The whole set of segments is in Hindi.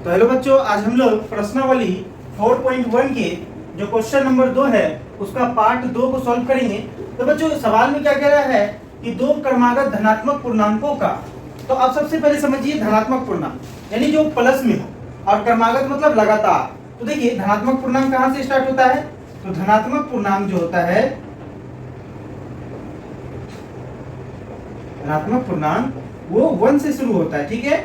तो हेलो बच्चों, आज हम लोग प्रश्नावली 4.1 के जो क्वेश्चन नंबर 2 है उसका पार्ट 2 को सॉल्व करेंगे। तो बच्चों सवाल में क्या कह रहा है कि दो क्रमागत धनात्मक पूर्णांकों का, तो आप सबसे पहले समझिए धनात्मक पूर्णांक यानी जो प्लस में हो और क्रमागत मतलब लगातार। तो देखिए धनात्मक पूर्णांक कहां से स्टार्ट होता है, तो धनात्मक पूर्णांक जो होता है, धनात्मक पूर्णांक वो 1 से शुरू होता है। ठीक है,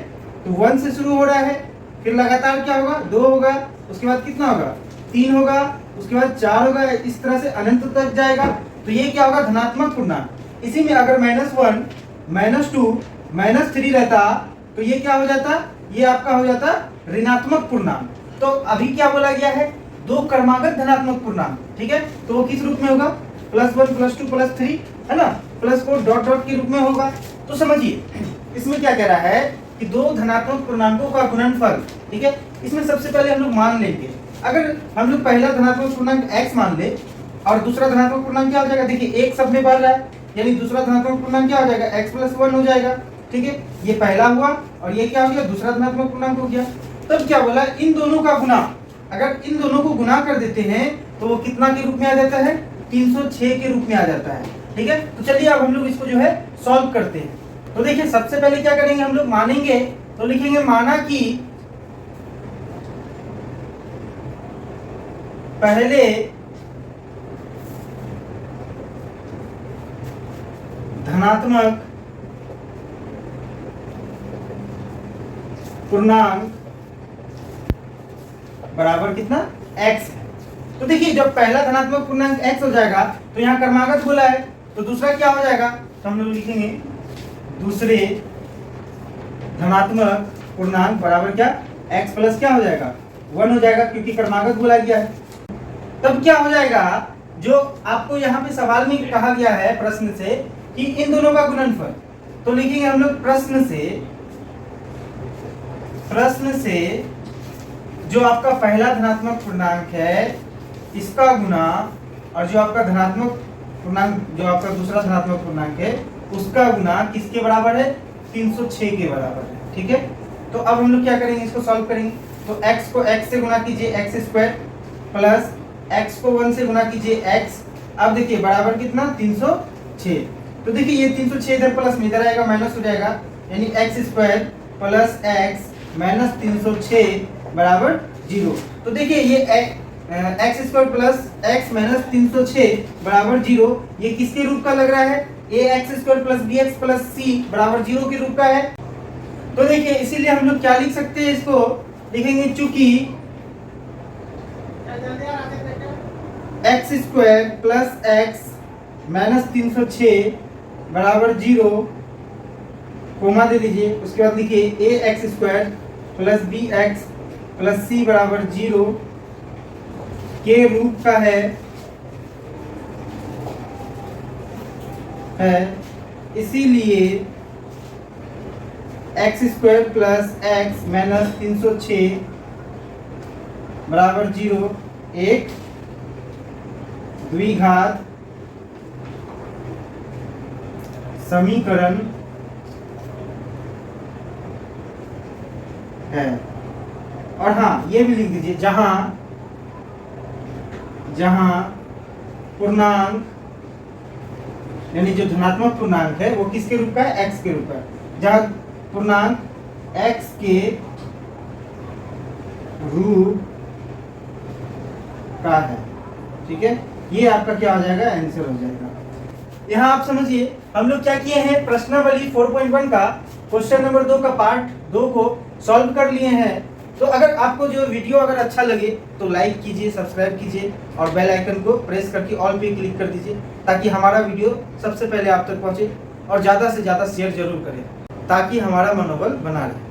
तो 1 से शुरू हो रहा है, फिर लगातार क्या होगा 2 होगा, उसके बाद कितना होगा 3 होगा, उसके बाद 4 होगा, इस तरह से अनंत तक जाएगा। तो ये क्या होगा धनात्मक पूर्णांक। इसी में अगर -1 -2 -3 रहता तो ये क्या हो जाता, ये आपका हो जाता ऋणात्मक पूर्णांक। तो अभी क्या बोला गया है, दो क्रमागत धनात्मक पूर्णांक। ठीक है, तो वो किस रूप में होगा, +1 +2 +3 है ना, +4 डॉट डॉट के रूप में होगा। तो समझिए इसमें क्या कह रहा है कि दो धनात्मक पूर्णांकों का गुणनफल। ठीक है, इसमें सबसे पहले हम लोग मान लेंगे, अगर हम लोग पहला धनात्मक पूर्णांक x मान ले और दूसरा धनात्मक पूर्णांक क्या हो जाएगा, देखिए एक सब में बढ़ रहा है यानी दूसरा धनात्मक पूर्णांक क्या हो जाएगा x + 1 हो जाएगा। ठीक है, ये पहला हुआ और ये क्या हो गया दूसरा धनात्मक पूर्णांक हो गया। तब क्या बोला, इन दोनों का गुना, अगर इन दोनों को गुना कर देते हैं तो वो कितना के रूप में आ जाता है, 306 के रूप में आ जाता है। ठीक है, तो चलिए अब हम लोग इसको जो है सॉल्व करते हैं। तो देखिए सबसे पहले क्या करेंगे, हम लोग मानेंगे तो लिखेंगे माना कि पहले धनात्मक पूर्णांक बराबर कितना x है। तो देखिए जब पहला धनात्मक पूर्णांक x हो जाएगा तो यहाँ क्रमागत बोला है, तो दूसरा क्या हो जाएगा, तो हम लोग लिखेंगे दूसरे धनात्मक पूर्णांक बराबर क्या x प्लस क्या हो जाएगा 1 हो जाएगा, क्योंकि क्रमागत बोला गया है। तब क्या हो जाएगा, जो आपको यहाँ पे सवाल में कहा गया है प्रश्न से कि इन दोनों का गुणनफल, तो लिखेंगे हम लोग प्रश्न से जो आपका पहला धनात्मक पूर्णांक है इसका गुना और जो आपका धनात्मक पूर्णांक, जो आपका दूसरा धनात्मक पूर्णांक है उसका गुना किसके बराबर है, 306 के बराबर है। ठीक है, तो अब हम लोग क्या करेंगे, इसको सॉल्व करेंगे। तो x को x से गुना कीजिए x² प्लस x को 1 से गुना कीजिए x। अब देखिए बराबर कितना 306। तो देखिए ये 306 इधर प्लस में इधर आएगा माइनस हो जाएगा, यानी x² प्लस x माइनस 306 बराबर 0। तो देखिए ये x² प्लस x माइनस 306 बराबर 0, ये किसके रूप का लग रहा है, ax² plus bx plus c बराबर 0 के रूप का है। तो देखिए इसीलिए हम लोग क्या लिख सकते हैं, इसको लिखेंगे चूंकि x² प्लस x माइनस 306 बराबर 0, कोमा दे दीजिए, उसके बाद लिखिए ax² plus bx plus c बराबर 0 के रूप का है, इसीलिए x² प्लस x माइनस 306 बराबर 0 एक द्विघात समीकरण है। और हाँ ये भी लिख दीजिए, जहां पूर्णांक यानी जो धनात्मक पूर्णांक है वो किसके रूप का है, x के रूप का है। जहां पूर्णांक x के रूप का है। ठीक है, ये आपका क्या हो जाएगा, आंसर हो जाएगा। यहाँ आप समझिए हम लोग क्या किए हैं, प्रश्नावली 4.1 का क्वेश्चन नंबर 2 का पार्ट 2 को सॉल्व कर लिए हैं। तो अगर आपको जो वीडियो अगर अच्छा लगे तो लाइक कीजिए, सब्सक्राइब कीजिए और बेल आइकन को प्रेस करके ऑल पे क्लिक कर दीजिए, ताकि हमारा वीडियो सबसे पहले आप तक पहुंचे। और ज़्यादा से ज़्यादा शेयर जरूर करें ताकि हमारा मनोबल बना रहे।